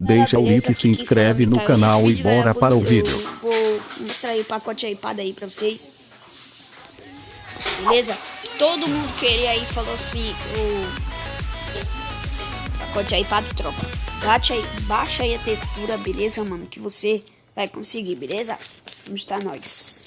Deixa o like, se inscreve no canal e bora para o vídeo. Vou mostrar aí o pacote iPad aí pra vocês. Beleza? Todo mundo queria aí, falou assim, o pacote iPad, tropa. Baixa aí a textura, beleza, mano? Que você vai conseguir, beleza? Vamos estar nós.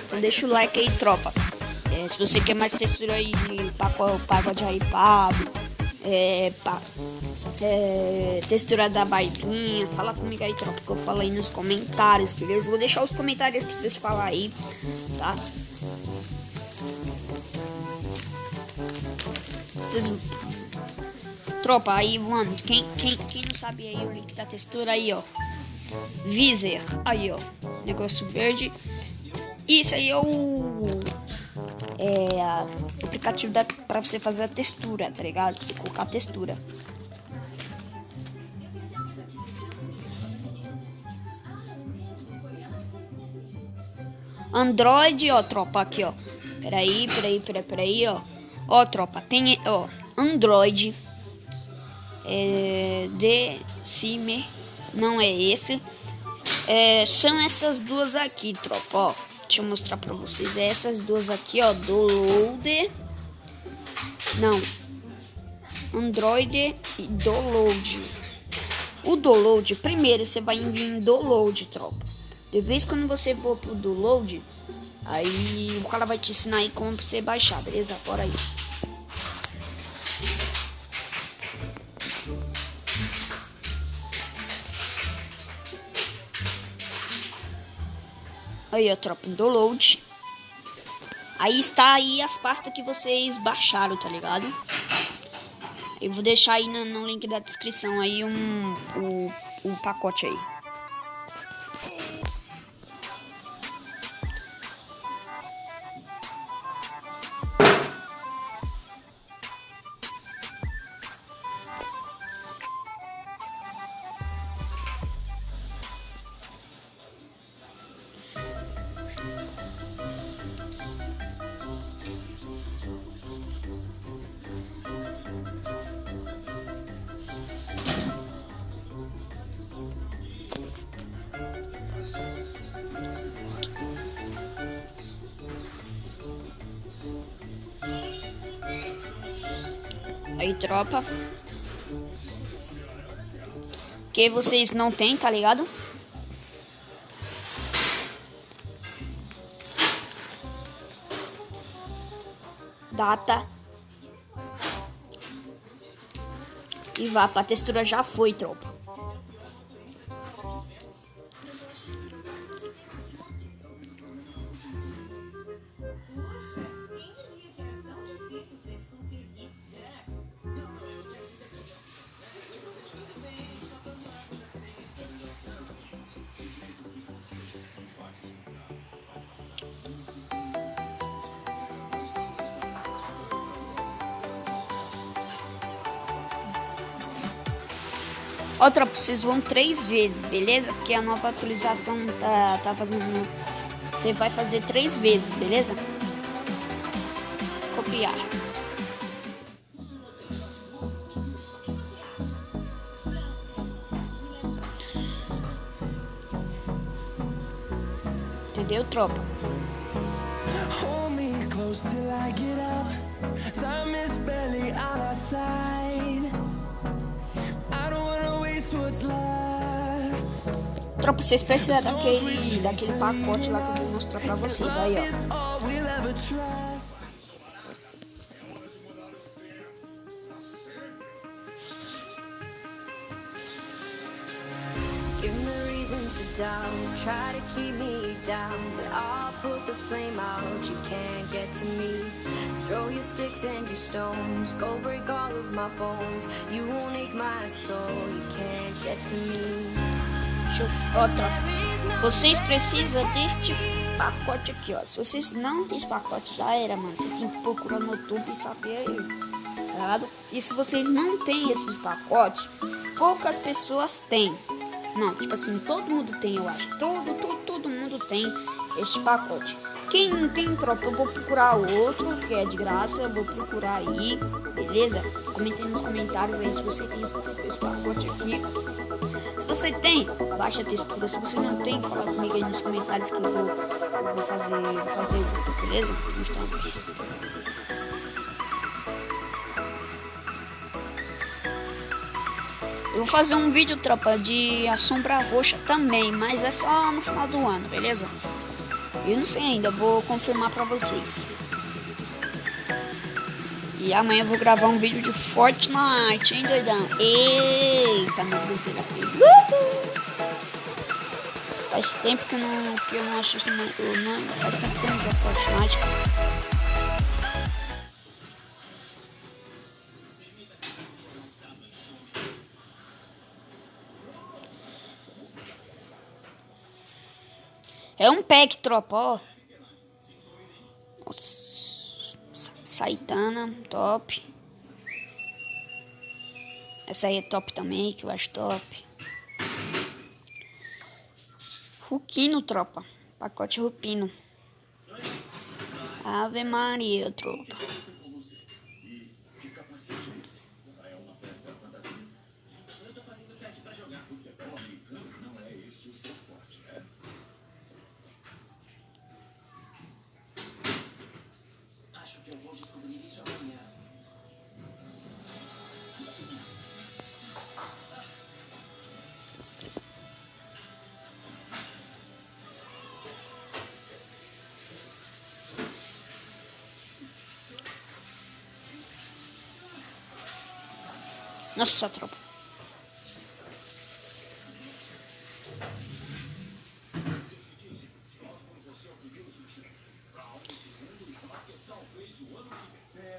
Então deixa o like aí, tropa. Se você quer mais textura aí de pacote de iPad, textura da barbinha, fala comigo aí, tropa, que eu falo aí nos comentários, beleza? Vou deixar os comentários pra vocês falar aí, tá? Tropa, aí, mano, quem não sabe aí o link da textura aí, ó. Vizer, aí, ó, negócio verde. Isso aí é o aplicativo pra você fazer a textura, tá ligado? Pra você colocar a textura. Android, ó, tropa, aqui, ó. Peraí, ó. Ó, tropa, tem, ó, Android. Decime, não é esse. São essas duas aqui, tropa, ó. Deixa eu mostrar pra vocês. Essas duas aqui, ó. Download. Não. Android e download. O download, primeiro você vai vir em download, tropa. De vez quando você for pro download, aí o cara vai te ensinar aí como você baixar, beleza? Bora aí. Aí, ó, tropa, download. Aí está aí as pastas que vocês baixaram, tá ligado? Eu vou deixar aí no link da descrição aí o pacote aí. Aí, tropa. Que vocês não tem, tá ligado? Data. E vá, pra textura já foi, tropa. Ó, tropa, vocês vão 3 vezes, beleza? Porque a nova atualização tá fazendo... Você vai fazer 3 vezes, beleza? Copiar. Entendeu, tropa? Hold me close till I get up. Time is barely on our side. Tropa, vocês precisam daquele pacote lá que eu vou mostrar pra vocês. Aí, ó. Give me reasons to doubt, try to keep me down, but I'll put the flame out, you can't get to me. Throw your sticks and your stones, go break all of my bones. You won't ache my soul, you can't get to me. Outra. Vocês precisam deste pacote aqui, ó. Se vocês não tem esse pacote, já era, mano. Você tem que procurar no YouTube e saber aí, tá ligado? E se vocês não tem esses pacotes, poucas pessoas têm. Não, tipo assim, todo mundo tem, eu acho. Todo mundo tem este pacote. Quem não tem, tropa, eu vou procurar outro, que é de graça. Eu vou procurar aí, beleza? Comentem nos comentários aí se você tem esse pacote aqui. Se você tem, baixa a textura. Se você não tem, fala comigo aí nos comentários que eu vou fazer outro, beleza? Vou mostrar mais. Eu vou fazer um vídeo, tropa, de a sombra roxa também, mas é só no final do ano, beleza? Eu não sei ainda, vou confirmar pra vocês. E amanhã eu vou gravar um vídeo de Fortnite, hein, doidão? Eita, meu Deus, faz tempo que eu não assisto, faz tempo que eu não jogo Fortnite. É um pack, tropa, ó. Nossa. Saitana, top. Essa aí é top também, que eu acho top. Rupino, tropa. Pacote Rupino. Ave Maria, tropa. Acho que eu vou descobrir isso amanhã. Nossa, tropa.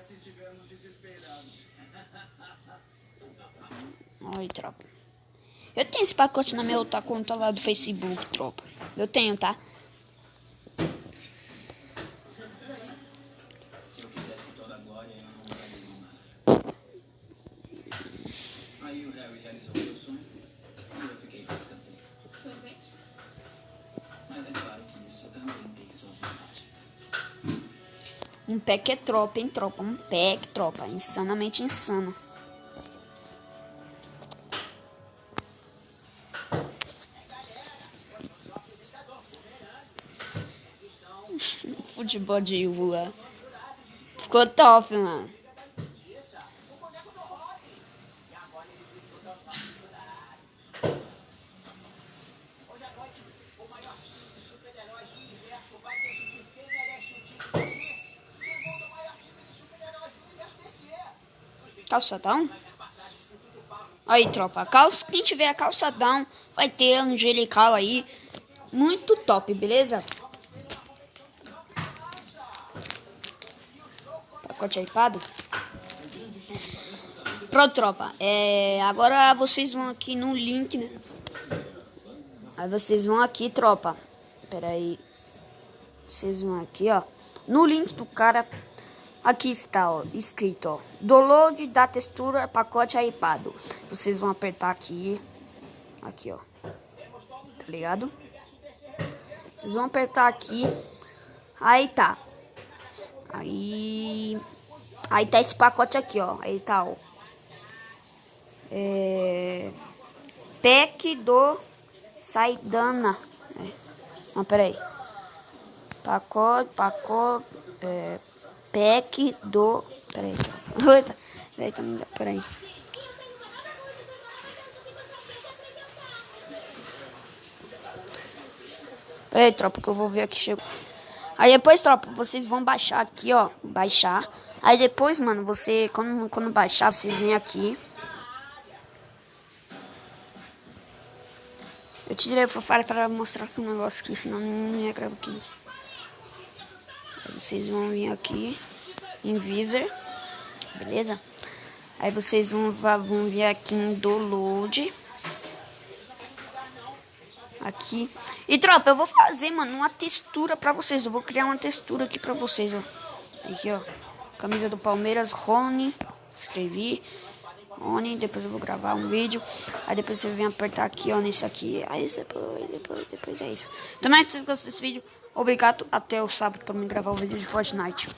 Se estivermos desesperados. Oi, tropa. Eu tenho esse pacote na minha outra conta lá do Facebook, tropa. Eu tenho, tá? Se eu quisesse toda a glória, eu não usaria uma máscara. Aí o Harry realizou o seu sonho e eu fiquei pescando. Sorvete? Mas é claro que isso também tem suas vantagens. Um pack é tropa, hein, tropa? Um pack, tropa. Insanamente insano. Futebol de rua. Ficou top, mano. Calçadão? Aí, tropa. Quem tiver a calçadão vai ter angelical aí. Muito top, beleza? Pacote hypado. Pronto, tropa. Agora vocês vão aqui no link, né? Aí vocês vão aqui, tropa. Pera aí. Vocês vão aqui, ó. No link do cara. Aqui está, ó, escrito, ó. Download da textura pacote hypado. Vocês vão apertar aqui. Aqui, ó. Tá ligado? Vocês vão apertar aqui. Aí tá. Aí tá esse pacote aqui, ó. Aí tá, ó. Pack do Saidana. Não, peraí. Pack do... Peraí. Peraí. Peraí, tropa, que eu vou ver aqui. Chegou. Aí depois, tropa, vocês vão baixar aqui, ó. Baixar. Aí depois, mano, quando baixar, vocês vêm aqui. Eu tirei o Fire para mostrar aqui um negócio aqui, senão não ia gravar aqui. Aí vocês vão vir aqui em Visor, beleza? Aí vocês vão vir aqui em Download. aqui. E tropa, eu vou fazer, mano, uma textura pra vocês. Eu vou criar uma textura aqui pra vocês, ó. Aqui, ó. Camisa do Palmeiras, Rony. Escrevi. Rony, depois eu vou gravar um vídeo. Aí depois você vem apertar aqui, ó, nesse aqui. Aí depois é isso. Também que vocês gostam desse vídeo. Obrigado, até o sábado pra mim gravar o vídeo de Fortnite.